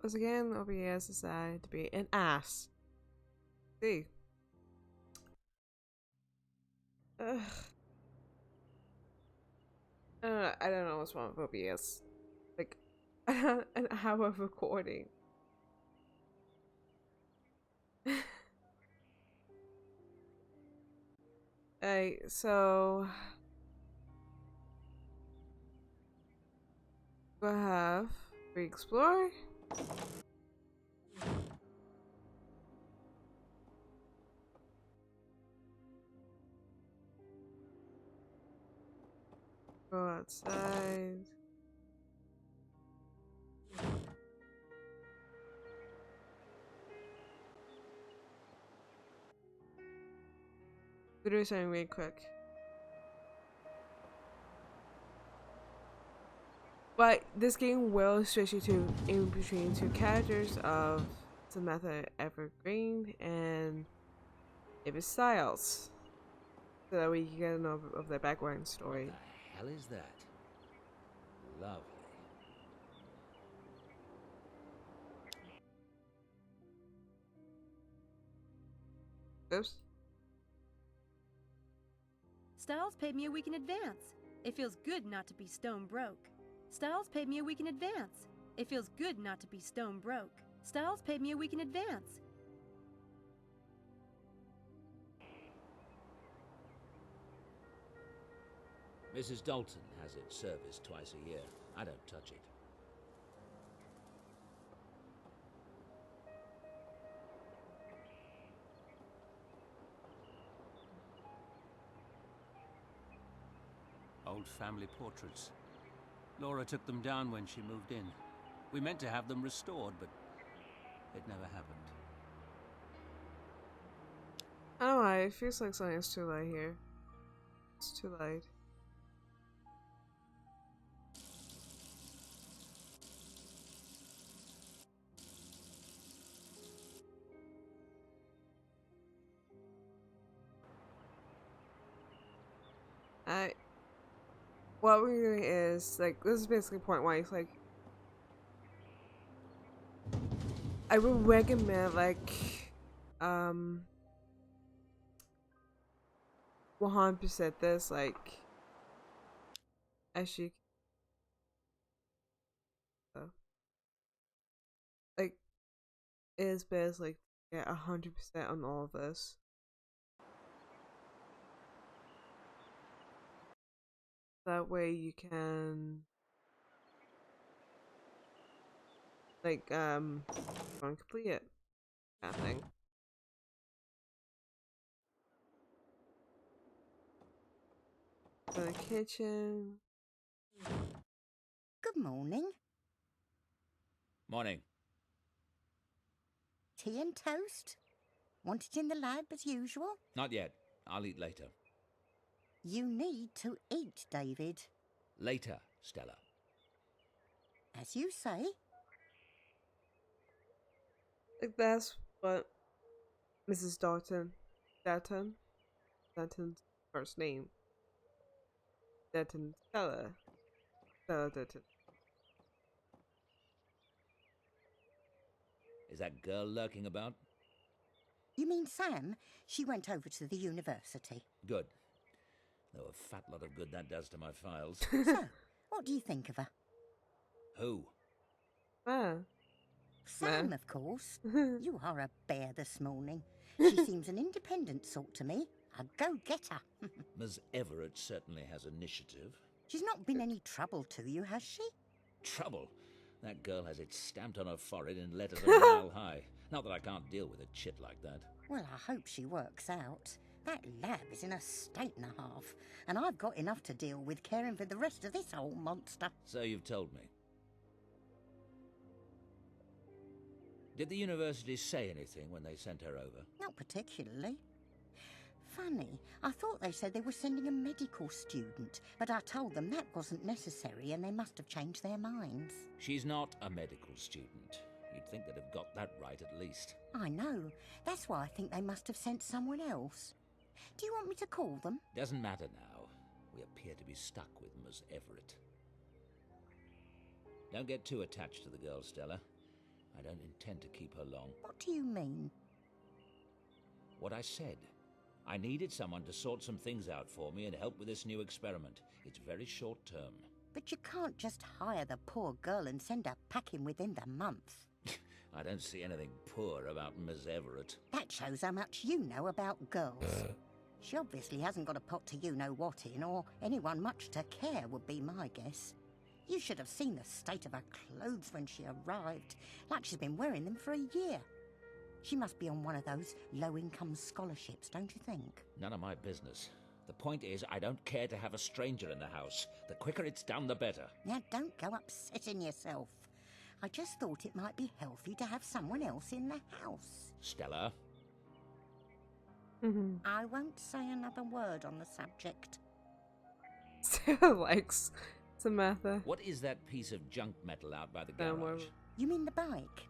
Once again, OBS decided to be an ass. See. Ugh. I don't know what's wrong with OBS. Like, an hour of recording. Alright, so we have re-explore. Go outside. We'll do something really quick. But this game will switch you to in between two characters of Samantha Evergreen and David Styles. So that way you can get to know of their background story. What the hell is that? Lovely. Oops. Styles paid me a week in advance. It feels good not to be stone broke. Styles paid me a week in advance. It feels good not to be stone broke. Styles paid me a week in advance. Mrs. Dalton has it serviced twice a year. I don't touch it. Old family portraits. Laura took them down when she moved in. We meant to have them restored, but it never happened. I don't know, it feels like something's too late here. It's too late. What we're doing is, like, this is basically point one. It's like, I would recommend, like, 100% this, like, as you, like, it is best, like, get 100% on all of this. That way you can, like, complete it, kind of thing. So the kitchen. Good morning. Morning. Tea and toast? Want it in the lab as usual? Not yet. I'll eat later. You need to eat, David. Later, Stella. As you say. Like, that's what Mrs. Dalton's first name. Stella Dalton. Is that girl lurking about? You mean Sam? She went over to the university. Good. Though a fat lot of good that does to my files. So, what do you think of her? Who? Ah. Sam, of course. You are a bear this morning. She seems an independent sort to me. A go-getter. Ms. Everett certainly has initiative. She's not been any trouble to you, has she? Trouble? That girl has it stamped on her forehead in letters a mile high. Not that I can't deal with a chit like that. Well, I hope she works out. That lab is in a state and a half, and I've got enough to deal with caring for the rest of this old monster. So you've told me. Did the university say anything when they sent her over? Not particularly. Funny, I thought they said they were sending a medical student, but I told them that wasn't necessary and they must have changed their minds. She's not a medical student. You'd think they'd have got that right at least. I know. That's why I think they must have sent someone else. Do you want me to call them? Doesn't matter now. We appear to be stuck with Miss Everett. Don't get too attached to the girl, Stella. I don't intend to keep her long. What do you mean? What I said. I needed someone to sort some things out for me and help with this new experiment. It's very short term. But you can't just hire the poor girl and send her packing within the month. I don't see anything poor about Miss Everett. That shows how much you know about girls. She obviously hasn't got a pot to you-know-what in, or anyone much to care would be my guess. You should have seen the state of her clothes when she arrived, like she's been wearing them for a year. She must be on one of those low-income scholarships, don't you think? None of my business. The point is, I don't care to have a stranger in the house. The quicker it's done, the better. Now, don't go upsetting yourself. I just thought it might be healthy to have someone else in the house. Stella? I won't say another word on the subject. Sarah likes Samantha. What is that piece of junk metal out by the Don't worry. garage? You mean the bike?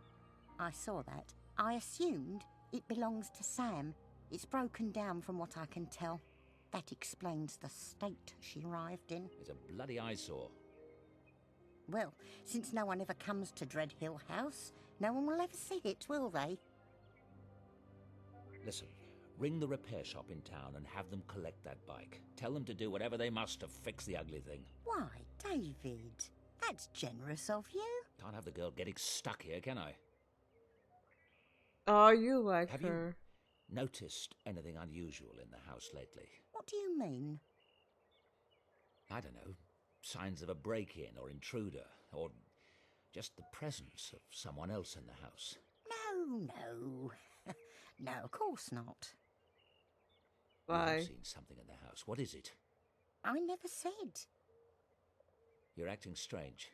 I saw that. I assumed it belongs to Sam. It's broken down from what I can tell. That explains the state she arrived in. It's a bloody eyesore. Well, since no one ever comes to Dread Hill House, no one will ever see it, will they? Listen, ring the repair shop in town and have them collect that bike. Tell them to do whatever they must to fix the ugly thing. Why, David? That's generous of you. Can't have the girl getting stuck here, can I? Oh, you like Have her. you noticed anything unusual in the house lately? What do you mean? I don't know. Signs of a break-in or intruder, or just the presence of someone else in the house. No. No, of course not. Why? I've seen something in the house. What is it? I never said. You're acting strange.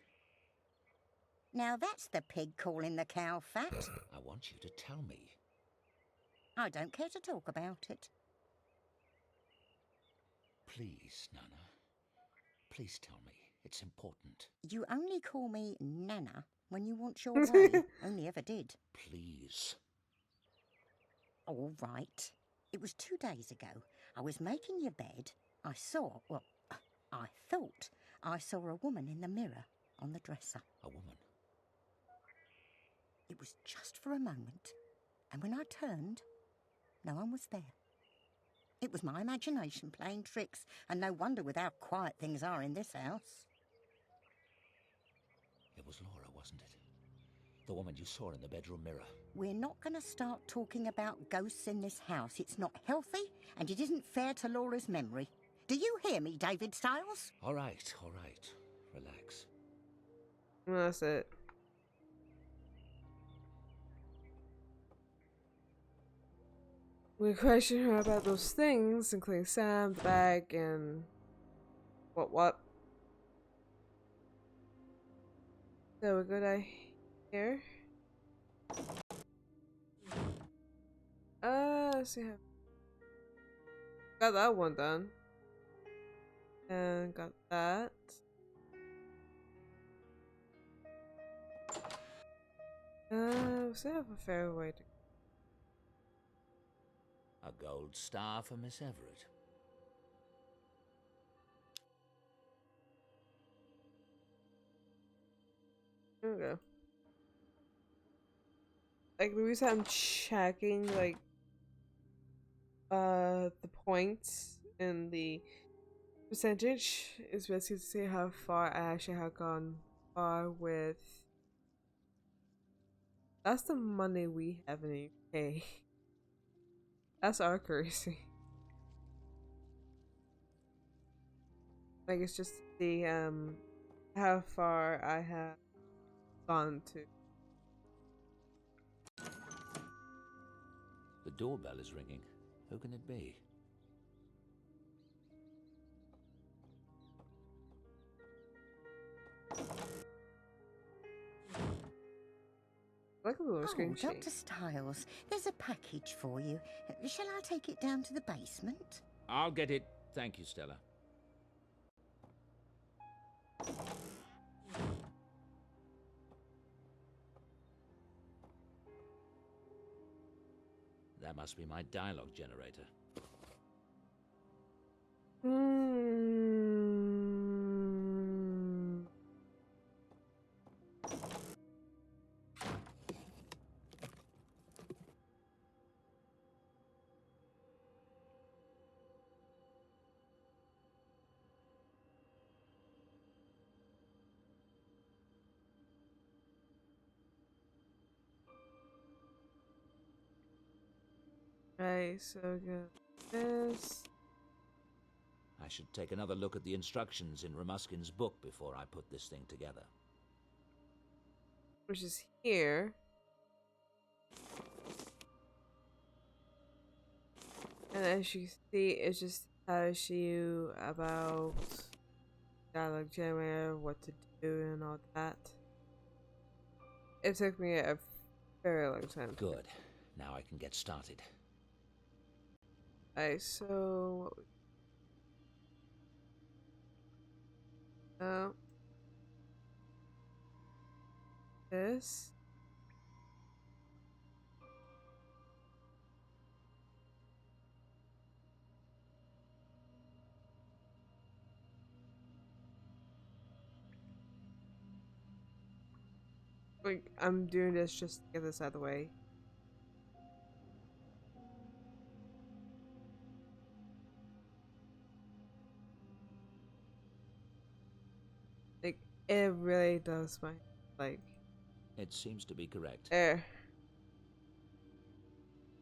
Now that's the pig calling the cow fat. I want you to tell me. I don't care to talk about it. Please, Nana. Please tell me. It's important. You only call me Nana when you want your way. Only ever did. Please. All right. It was 2 days ago. I was making your bed. I thought I saw a woman in the mirror on the dresser. A woman. It was just for a moment. And when I turned, no one was there. It was my imagination playing tricks, and no wonder with how quiet things are in this house. It was Laura, wasn't it? The woman you saw in the bedroom mirror. We're not going to start talking about ghosts in this house. It's not healthy, and it isn't fair to Laura's memory. Do you hear me, David Styles? All right, all right. Relax. That's it. We question her about those things, including Sam, the bag, and what. So we're good here. Let's see how. Got that one done. And got that. We still have a fair way to. A gold star for Miss Everett. There we go. Like the reason I'm checking like the points and the percentage is basically to see how far I actually have gone far with. That's the money we have in the UK. That's our currency. Like it's just to see how far I have gone to. The doorbell is ringing. Who can it be? Like a little screen sheet. Dr. Styles, there's a package for you. Shall I take it down to the basement? I'll get it. Thank you, Stella. That must be my dialogue generator. Right, so go this. I should take another look at the instructions in Ramuskin's book before I put this thing together. Which is here. And as you can see, it just tells you about dialogue generator, what to do, and all that. It took me a very long time. Good. Now I can get started. Alright, so this. Like, I'm doing this just to get this out of the way. Like, it really does my, like... It seems to be correct. There.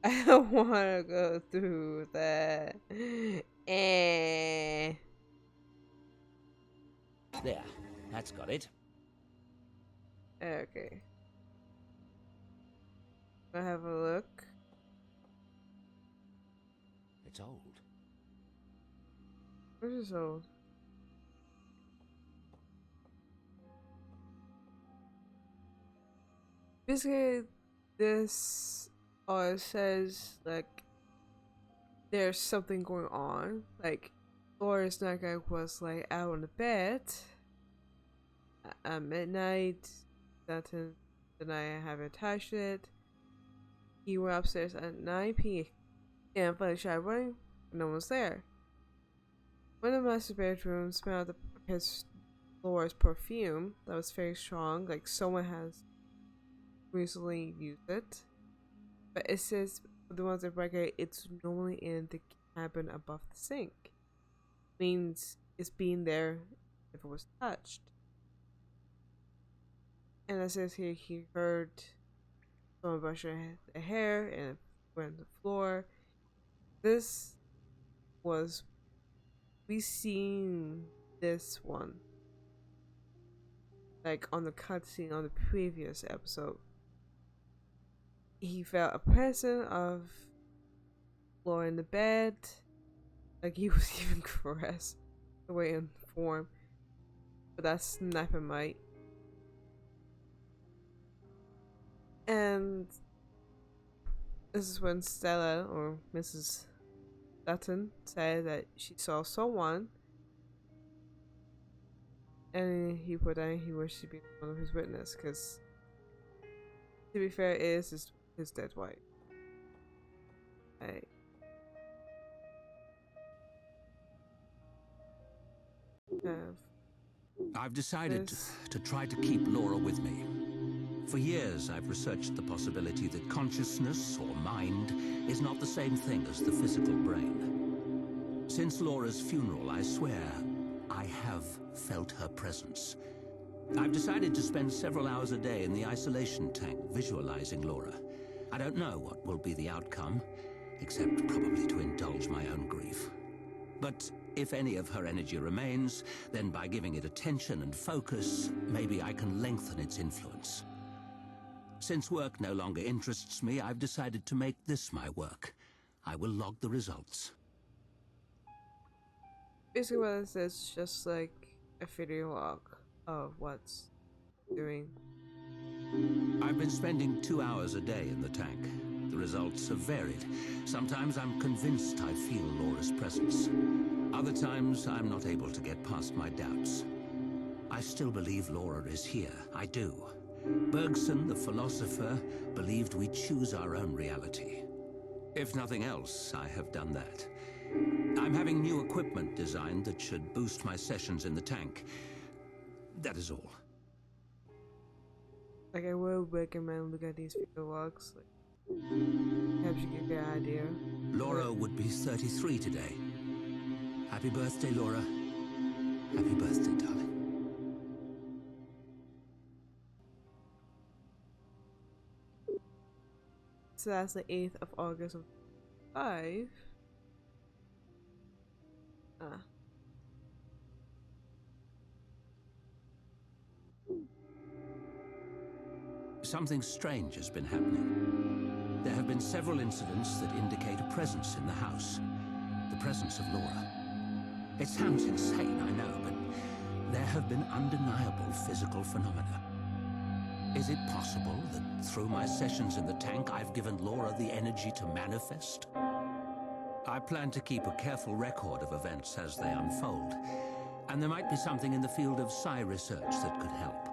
I don't want to go through that. Eh. There. That's got it. Okay. I'll have a look. It's old. Where's this old? Basically, this all it says, like, there's something going on. Like, Laura's nightgown was, like, out on the bed at midnight. Dutton denied having touched it. He went upstairs at 9 p.m. for the shower running, but no one's there. When the master bedroom smelled his Laura's perfume that was very strong, like someone has recently used it. But it says for the ones that break it, it's normally in the cabin above the sink. Means it's been there if it was touched. And it says here he heard someone brush their hair and it went on the floor. This was, we seen this one like on the cutscene on the previous episode. He felt a presence of Laura in the bed, like he was even caressed the way in form, but that's Snappermite. And this is when Stella, or Mrs. Dutton, said that she saw someone, and he put down he wished to be one of his witnesses, because to be fair, it is his dead wife. Right. I've decided to try to keep Laura with me. For years, I've researched the possibility that consciousness, or mind, is not the same thing as the physical brain. Since Laura's funeral, I swear, I have felt her presence. I've decided to spend several hours a day in the isolation tank, visualizing Laura. I don't know what will be the outcome, except probably to indulge my own grief. But if any of her energy remains, then by giving it attention and focus, maybe I can lengthen its influence. Since work no longer interests me, I've decided to make this my work. I will log the results. Basically what it says is just like a video log of what's doing. I've been spending 2 hours a day in the tank. The results have varied. Sometimes I'm convinced I feel Laura's presence. Other times I'm not able to get past my doubts. I still believe Laura is here. I do. Bergson, the philosopher, believed we choose our own reality. If nothing else, I have done that. I'm having new equipment designed that should boost my sessions in the tank. That is all. Like, I would recommend looking at these video logs. Like, perhaps you get an idea. Laura would be 33 today. Happy birthday, Laura. Happy birthday, darling. So that's the 8th of August of 5. Ah. Something strange has been happening. There have been several incidents that indicate a presence in the house. The presence of Laura. It sounds insane, I know, but there have been undeniable physical phenomena. Is it possible that through my sessions in the tank, I've given Laura the energy to manifest? I plan to keep a careful record of events as they unfold, and there might be something in the field of psi research that could help.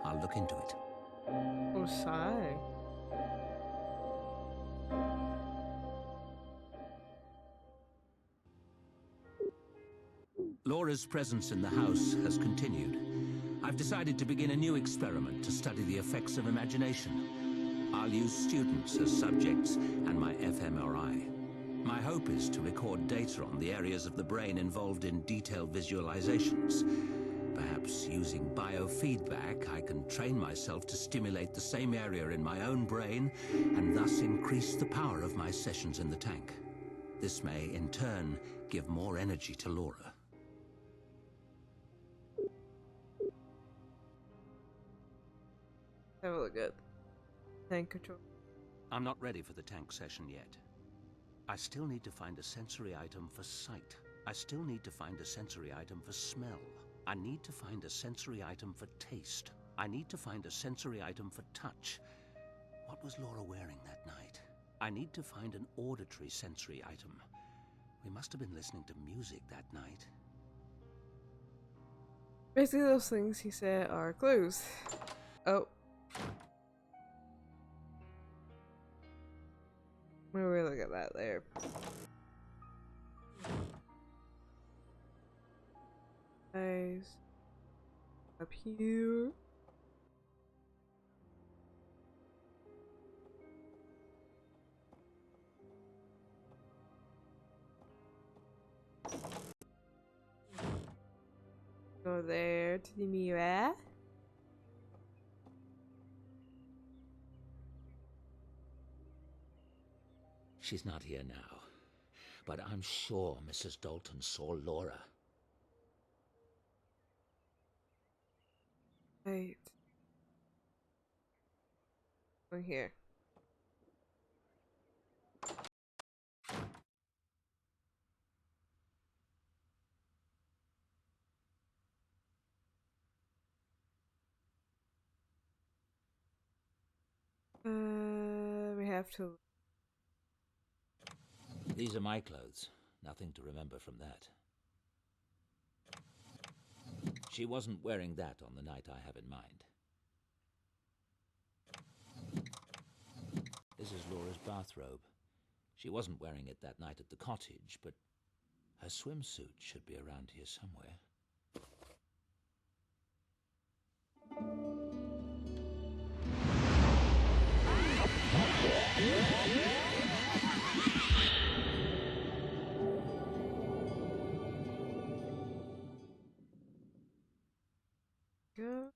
I'll look into it. Oh, sigh. Laura's presence in the house has continued. I've decided to begin a new experiment to study the effects of imagination. I'll use students as subjects and my fMRI. My hope is to record data on the areas of the brain involved in detailed visualizations. Perhaps using biofeedback, I can train myself to stimulate the same area in my own brain and thus increase the power of my sessions in the tank. This may, in turn, give more energy to Laura. Have a look at tank control. I'm not ready for the tank session yet. I still need to find a sensory item for sight. I still need to find a sensory item for smell. I need to find a sensory item for taste. I need to find a sensory item for touch. What was Laura wearing that night? I need to find an auditory sensory item. We must have been listening to music that night. Basically, those things he said are clues. Oh. We'll look at that later. Nice. Up here. Go there to the mirror. She's not here now, but I'm sure Mrs. Dalton saw Laura. Right. Over here. We have to. These are my clothes. Nothing to remember from that. She wasn't wearing that on the night I have in mind. This is Laura's bathrobe. She wasn't wearing it that night at the cottage, but her swimsuit should be around here somewhere. Go.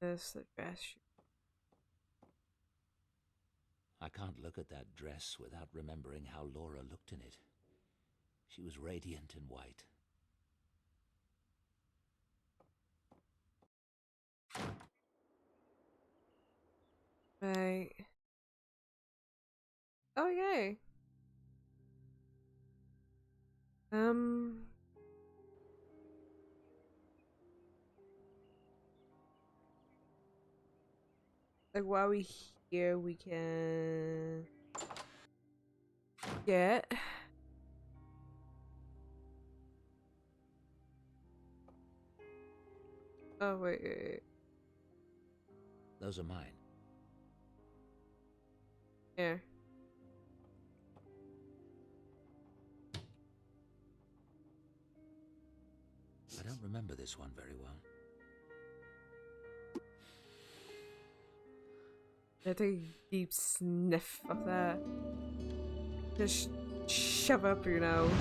This the dress. I can't look at that dress without remembering how Laura looked in it. She was radiant in white. Right. Oh, yay. Like while we here, we can get oh wait. Those are mine. Yeah. I don't remember this one very well. I take a deep sniff of that. Just shove up your nose.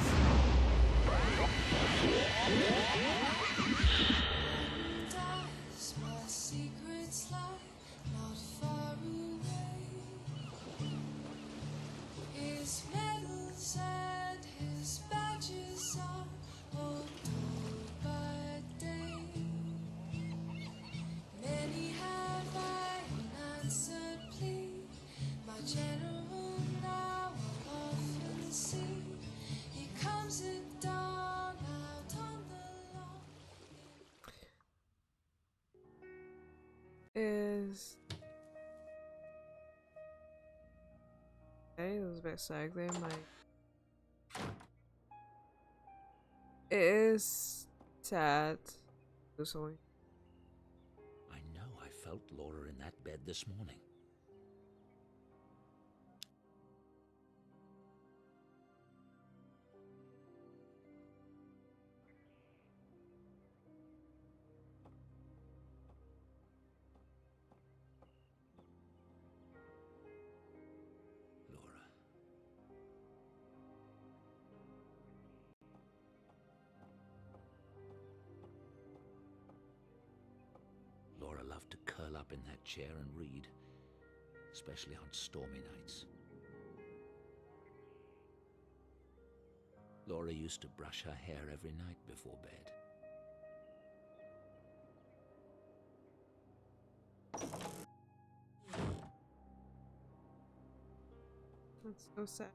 is. Okay, it was a bit sad there. It is sad. Sorry. I know I felt Laura in that bed this morning. Laura. Laura loved to curl up in that chair and read, especially on stormy nights. Laura used to brush her hair every night before bed. That's so sad.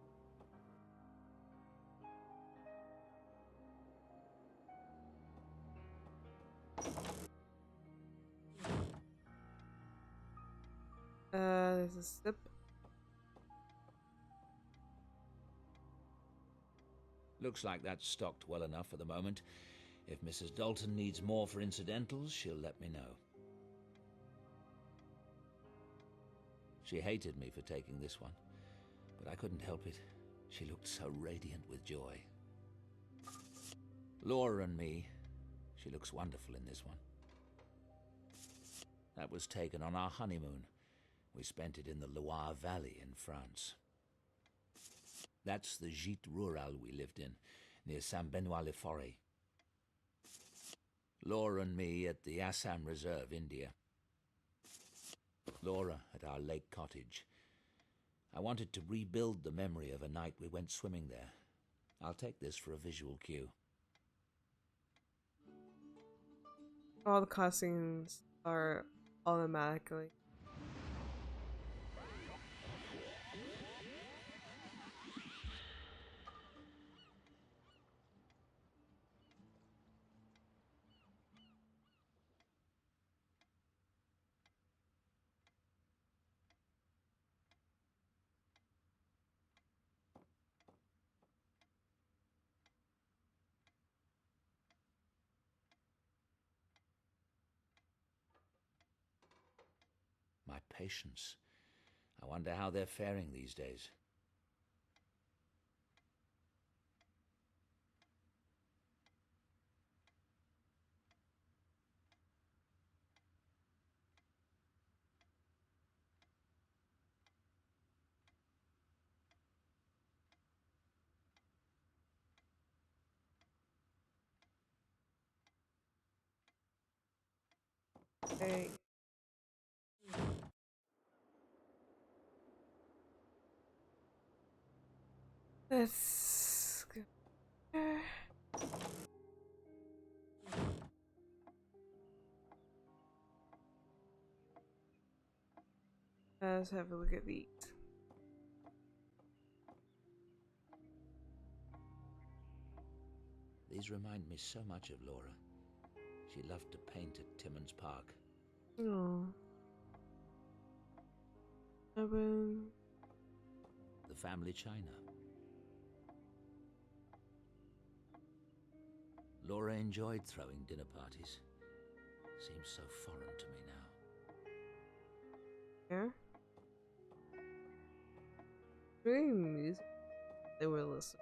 There's a slip. Looks like that's stocked well enough for the moment. If Mrs. Dalton needs more for incidentals, she'll let me know. She hated me for taking this one, but I couldn't help it. She looked so radiant with joy. Laura and me, she looks wonderful in this one. That was taken on our honeymoon. We spent it in the Loire Valley in France. That's the Gîte Rural we lived in, near Saint-Benoît-le-Forêt. Laura and me at the Assam Reserve, India. Laura at our lake cottage. I wanted to rebuild the memory of a night we went swimming there. I'll take this for a visual cue. All the costumes are automatically. My patients. I wonder how they're faring these days. Hey. Let's go. Let's have a look at these. These remind me so much of Laura. She loved to paint at Timmins Park. Oh. The The family china. Laura enjoyed throwing dinner parties. Seems so foreign to me now. Here. Really music. They were listening.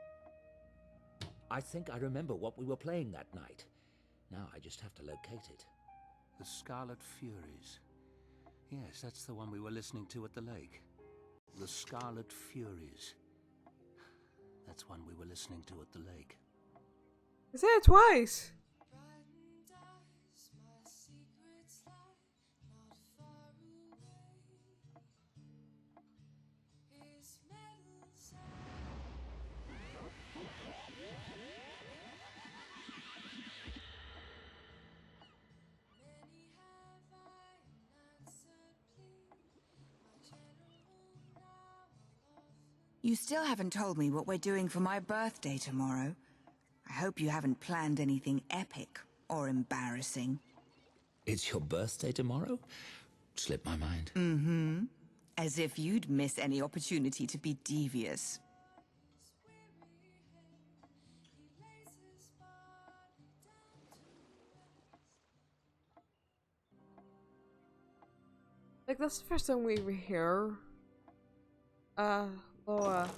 I think I remember what we were playing that night. Now I just have to locate it. The Scarlet Furies. Yes, that's the one we were listening to at the lake. The Scarlet Furies. That's one we were listening to at the lake. I said it twice. You still haven't told me what we're doing for my birthday tomorrow. I hope you haven't planned anything epic or embarrassing. It's your birthday tomorrow? Slipped my mind. Mm-hmm. As if you'd miss any opportunity to be devious. Like, that's the first time we ever hear Laura.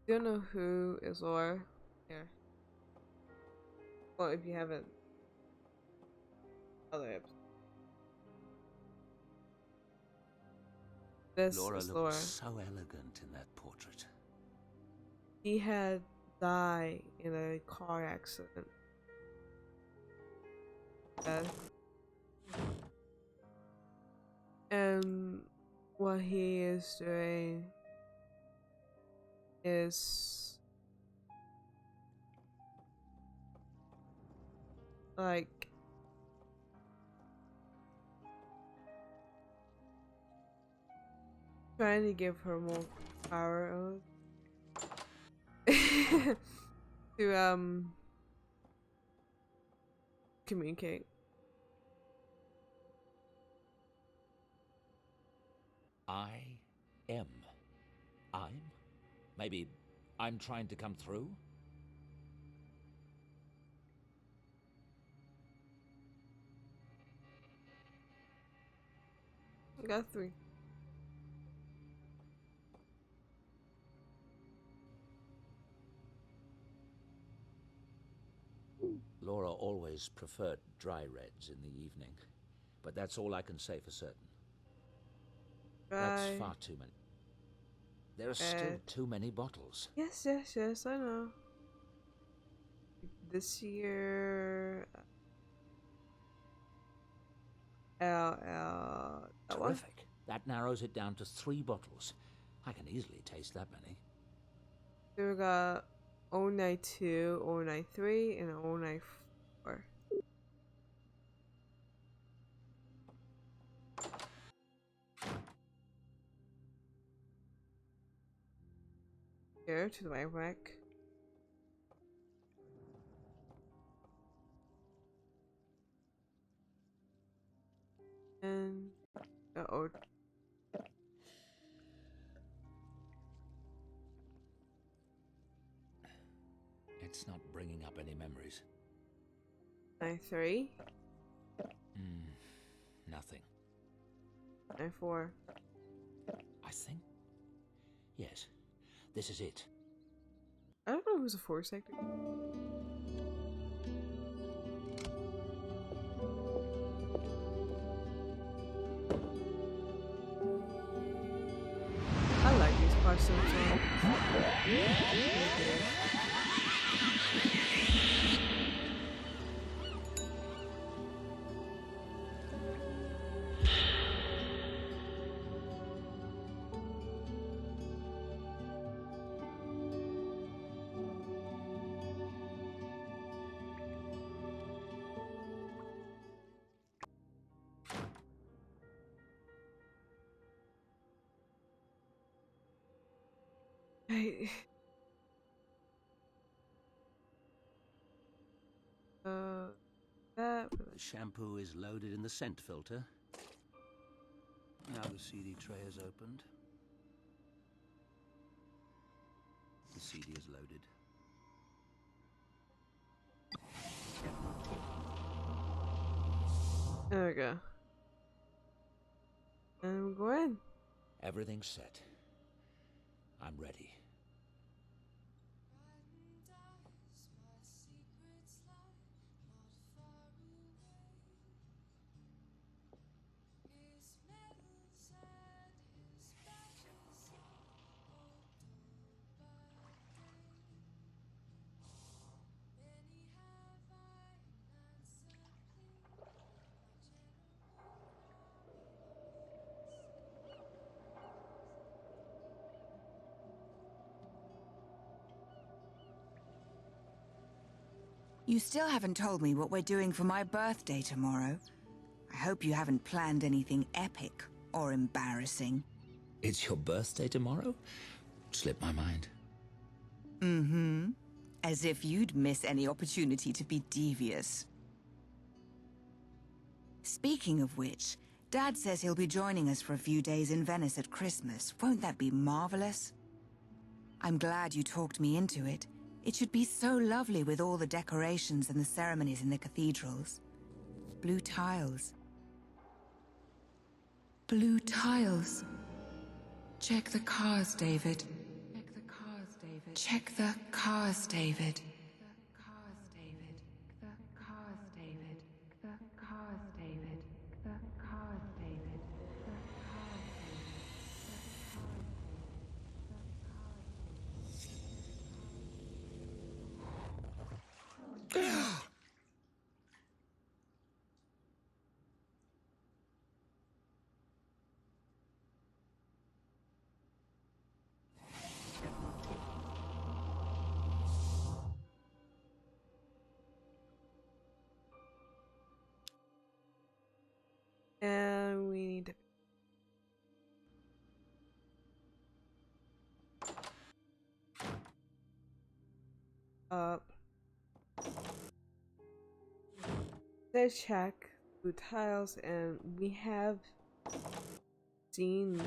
Don't know who is Laura here. Well, if you haven't, other episodes. This Laura is looked Laura. so elegant in that portrait. He had died in a car accident. And what he is doing is like trying to give her more power to communicate. I am. I'm? Maybe I'm trying to come through? I got 3. Laura always preferred dry reds in the evening, but that's all I can say for certain. That's Right. far too many. There are still too many bottles. Yes, yes, yes, I know. This year, that one. Terrific. That narrows it down to 3 bottles. I can easily taste that many. So we got 092, 093, and 094. Here to the wine rack. And oh, It's not bringing up any memories. 93, Nothing. 94. I think. Yes. This is it. I don't know who's a 4 sector. I like these parts so much. Hey. That. The shampoo is loaded in the scent filter. Now the CD tray is opened. The CD is loaded. There we go. And we'll go in. Everything's set. I'm ready. You still haven't told me what we're doing for my birthday tomorrow. I hope you haven't planned anything epic or embarrassing. It's your birthday tomorrow? Slipped my mind. Mm-hmm. As if you'd miss any opportunity to be devious. Speaking of which, Dad says he'll be joining us for a few days in Venice at Christmas. Won't that be marvelous? I'm glad you talked me into it. It should be so lovely with all the decorations and the ceremonies in the cathedrals. Blue tiles. Blue tiles. Check the cars, David. Check the cars, David. Check the cars, David. The cars, David. The cars, David. The cars, David. The cars, David. The cars, David. And we need up. Let's check blue tiles, and we have seen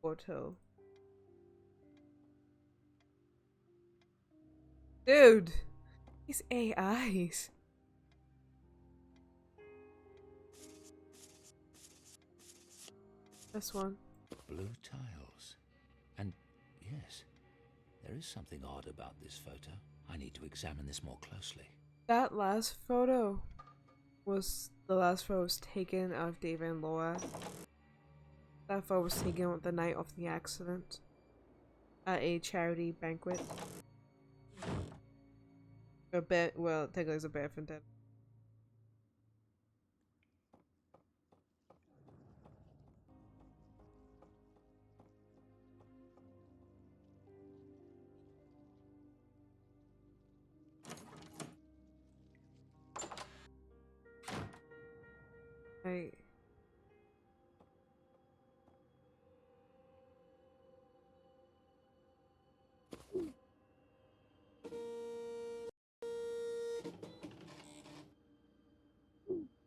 photo. Dude, these AIs. This one. Blue tiles. And yes, there is something odd about this photo. I need to examine this more closely. That last photo was the last photo was taken of David and Laura. That photo was taken the night of the accident at a charity banquet. A bit, well, technically it's a bit different. Right.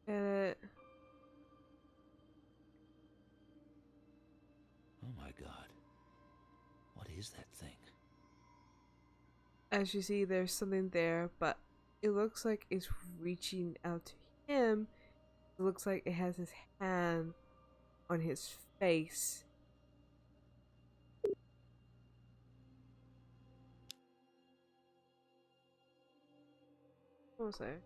Edit. Oh my god. What is that thing? As you see, there's something there, but it looks like it's reaching out to him. It looks like it has his hand on his face. What was that?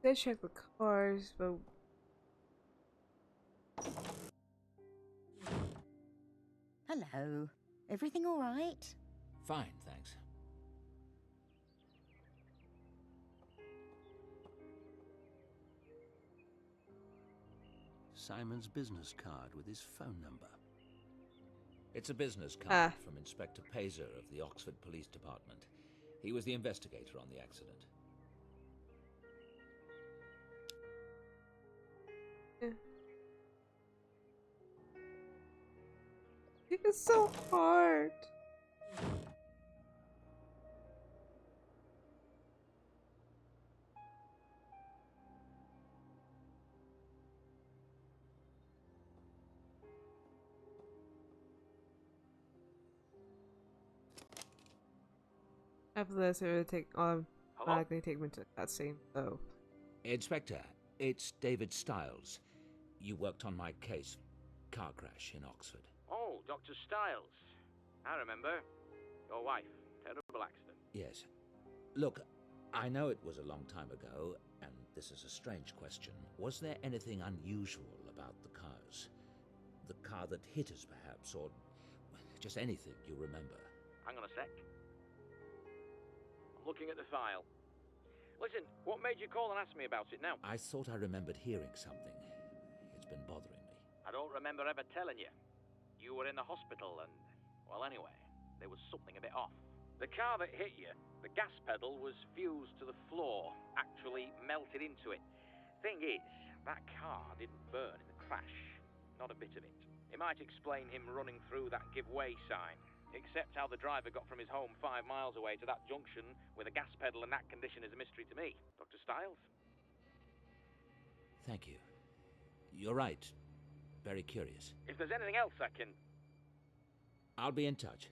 They check the cars, but Hello. Everything all right? Fine, thanks. Simon's business card with his phone number. It's a business card from Inspector Pazer of the Oxford Police Department. He was the investigator on the accident. it's so hard. After this, it would take automatically take me to that scene. So, Inspector, it's David Stiles. You worked on my case, car crash in Oxford. Oh, Dr. Stiles. I remember. Your wife. Terrible accident. Yes. Look, I know it was a long time ago, and this is a strange question. Was there anything unusual about the cars? The car that hit us, perhaps, or just anything you remember? Hang on a sec. I'm looking at the file. Listen, what made you call and ask me about it now? I thought I remembered hearing something. It's been bothering me. I don't remember ever telling you. You were in the hospital and, well, anyway, there was something a bit off. The car that hit you, the gas pedal was fused to the floor, actually melted into it. Thing is, that car didn't burn in the crash. Not a bit of it. It might explain him running through that give way sign. Except how the driver got from his home 5 miles away to that junction with a gas pedal in that condition is a mystery to me. Dr. Stiles? Thank you. You're right. Very curious. If there's anything else I can... I'll be in touch.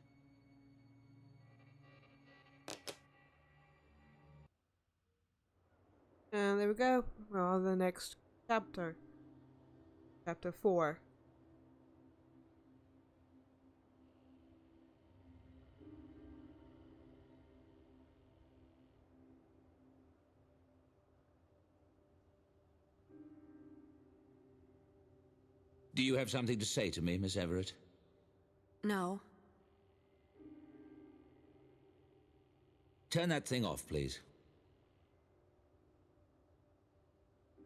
And there we go. We're on the next chapter. Chapter 4. Do you have something to say to me, Miss Everett? No. Turn that thing off, please.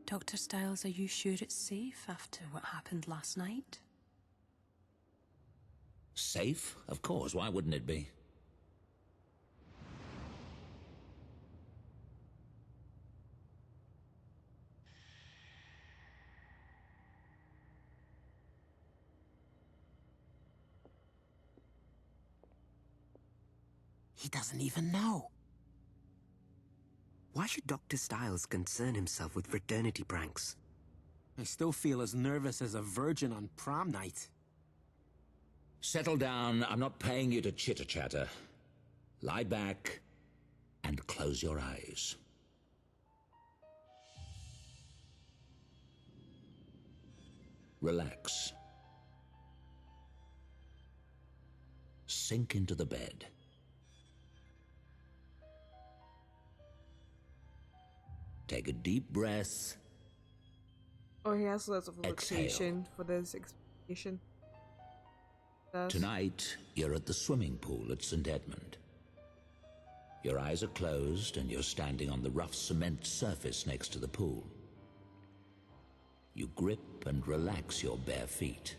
Dr. Stiles, are you sure it's safe after what happened last night? Safe? Of course. Why wouldn't it be? He doesn't even know. Why should Dr. Stiles concern himself with fraternity pranks? I still feel as nervous as a virgin on prom night. Settle down. I'm not paying you to chitter-chatter. Lie back and close your eyes. Relax. Sink into the bed. Take a deep breath. Oh, he has lots of Exhale. location for this expedition. Tonight, you're at the swimming pool at St. Edmund. Your eyes are closed and you're standing on the rough cement surface next to the pool. You grip and relax your bare feet.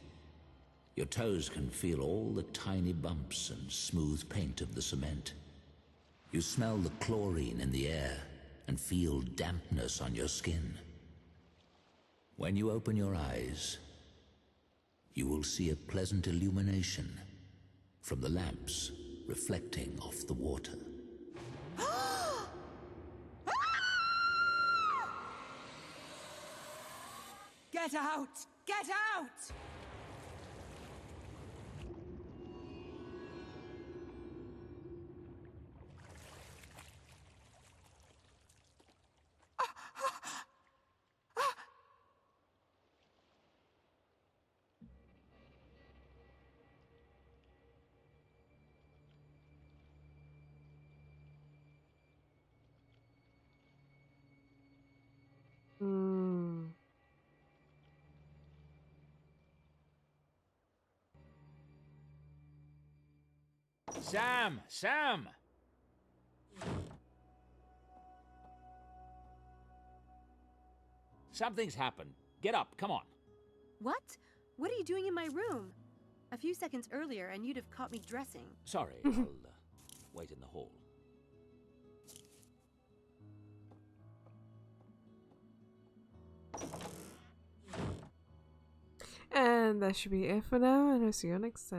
Your toes can feel all the tiny bumps and smooth paint of the cement. You smell the chlorine in the air and feel dampness on your skin. When you open your eyes, you will see a pleasant illumination from the lamps reflecting off the water. Get out! Get out! Sam! Sam! Something's happened. Get up, come on. What? What are you doing in my room? A few seconds earlier, and you'd have caught me dressing. Sorry, I'll wait in the hall. And that should be it for now, and I'll see you next time.